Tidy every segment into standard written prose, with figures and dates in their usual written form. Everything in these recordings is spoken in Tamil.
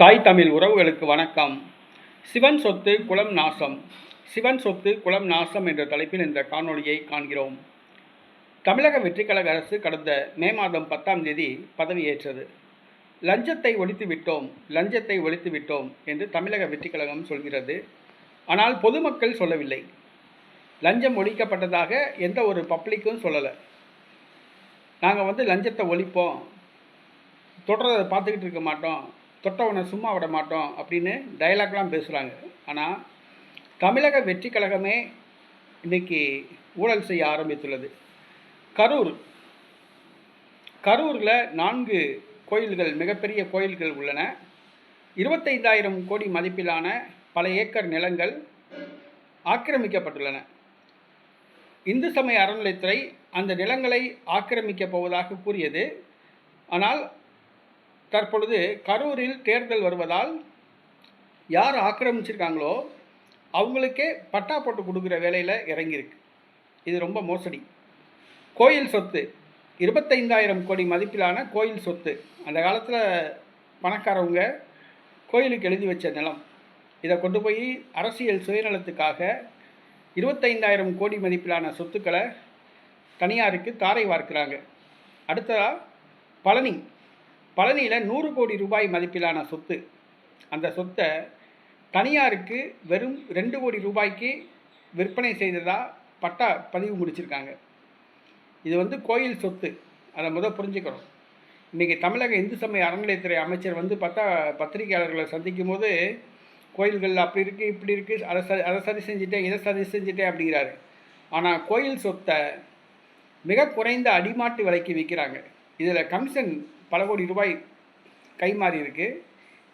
தாய் தமிழ் உறவுகளுக்கு வணக்கம். சிவன் சொத்து குலம் நாசம். சிவன் சொத்து குலம் நாசம் என்ற தலைப்பில் இந்த காணொளியை காண்கிறோம். தமிழக வெற்றிக்கழக அரசு கடந்த மே மாதம் 10ஆம் தேதி பதவியேற்றது. லஞ்சத்தை ஒழித்து விட்டோம், லஞ்சத்தை ஒழித்து விட்டோம் என்று தமிழக வெற்றிக்கழகம் சொல்கிறது. ஆனால் பொதுமக்கள் சொல்லவில்லை. லஞ்சம் ஒழிக்கப்பட்டதாக எந்த ஒரு பப்ளிக்கும் சொல்லலை. நாங்கள் லஞ்சத்தை ஒழிப்போம், தொடர்றதை பார்த்துக்கிட்டு இருக்க மாட்டோம், தொட்டவனை சும்மா விட மாட்டோம் அப்படின்னு டைலாக்லாம் பேசுகிறாங்க. ஆனால் தமிழக வெற்றி கழகமே இன்றைக்கி ஊழல் செய்ய ஆரம்பித்துள்ளது. கரூரில் 4 கோயில்கள், மிகப்பெரிய கோயில்கள் உள்ளன. 25,000 கோடி மதிப்பிலான பல ஏக்கர் நிலங்கள் ஆக்கிரமிக்கப்பட்டுள்ளன. இந்து சமய அறநிலையத்துறை அந்த நிலங்களை ஆக்கிரமிக்கப் போவதாக கூறியது. ஆனால் தற்பொழுது கரூரில் தேர்தல் வருவதால் யார் ஆக்கிரமிச்சிருக்காங்களோ அவங்களுக்கே பட்டா போட்டு கொடுக்குற வேலையில் இறங்கியிருக்கு. இது ரொம்ப மோசடி. கோயில் சொத்து 25,000 கோடி மதிப்பிலான கோயில் சொத்து. அந்த காலத்தில் பணக்காரவங்க கோயிலுக்கு எழுதி வச்ச நிலம். இதை கொண்டு போய் அரசியல் சுயநலத்துக்காக 25,000 கோடி மதிப்பிலான சொத்துக்களை தனியாருக்கு தாரை வார்க்கிறாங்க. அடுத்ததாக பழனியில் 100 கோடி ரூபாய் மதிப்பிலான சொத்து. அந்த சொத்தை தனியாருக்கு வெறும் 2 கோடி ரூபாய்க்கு விற்பனை செய்ததாக பட்டா பதிவு முடிச்சிருக்காங்க. இது கோயில் சொத்து. அதை புரிஞ்சுக்கணும். இன்றைக்கி தமிழக இந்து சமய அறநிலையத்துறை அமைச்சர் பார்த்தா பத்திரிகையாளர்களை சந்திக்கும் போது கோயில்கள் அப்படி இருக்குது, இப்படி இருக்குது, அதை சரி செஞ்சுட்டேன், இதை சரி செஞ்சுட்டேன் அப்படிங்கிறாரு. ஆனால் கோயில் சொத்தை மிக குறைந்த அடிமாட்டு விலைக்கு விற்கிறாங்க. இதில் கமிஷன் பல கோடி ரூபாய் கைமாறி இருக்குது.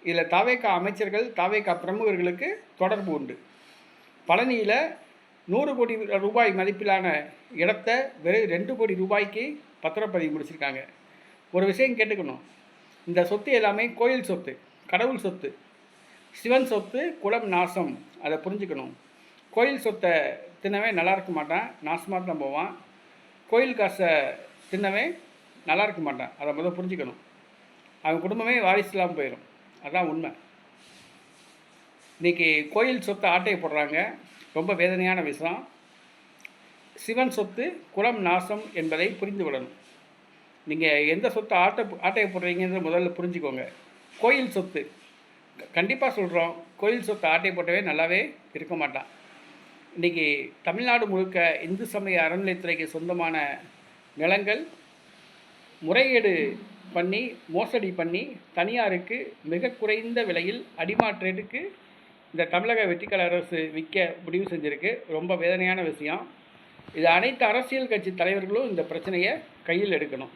இதில் தாவேகா அமைச்சர்கள், தாவேகா பிரமுகர்களுக்கு தொடர்பு உண்டு. பழனியில் 100 கோடி ரூபாய் மதிப்பிலான இடத்தை வெறும் 2 கோடி ரூபாய்க்கு பத்திரப்பதிவு முடிச்சிருக்காங்க. ஒரு விஷயம் கேட்டுக்கணும். இந்த சொத்து எல்லாமே கோயில் சொத்து, கடவுள் சொத்து. சிவன் சொத்து குலம் நாசம். அதை புரிஞ்சுக்கணும். கோயில் சொத்தை தின்னவே நல்லா இருக்க மாட்டான், நாசமாக தான் போவான். கோயில் காசை தின்னவே நல்லா இருக்க மாட்டான். அதை புரிஞ்சுக்கணும். அவன் குடும்பமே வாரிசு இல்லாமல் போயிடும். அதுதான் உண்மை. இன்றைக்கி கோயில் சொத்தை ஆட்டையை போடுறாங்க. ரொம்ப வேதனையான விஷயம். சிவன் சொத்து குலம் நாசம் என்பதை புரிந்து விடணும். நீங்கள் எந்த சொத்தை ஆட்டையை போடுறீங்கன்னு முதல்ல புரிஞ்சுக்கோங்க. கோயில் சொத்து கண்டிப்பாக சொல்கிறோம். கோயில் சொத்தை ஆட்டையை போட்டவே நல்லாவே இருக்க மாட்டான். இன்றைக்கி தமிழ்நாடு முழுக்க இந்து சமய அறநிலையத்துறைக்கு சொந்தமான நிலங்கள் முறைகேடு பண்ணி, மோசடி பண்ணி தனியாருக்கு மிக குறைந்த விலையில் அடிமாற்றேட்டுக்கு இந்த தமிழக வெற்றிக்கழக அரசு விற்க முடிவு செஞ்சுருக்கு. ரொம்ப வேதனையான விஷயம். இது அனைத்து அரசியல் கட்சி தலைவர்களும் இந்த பிரச்சனையை கையில் எடுக்கணும்.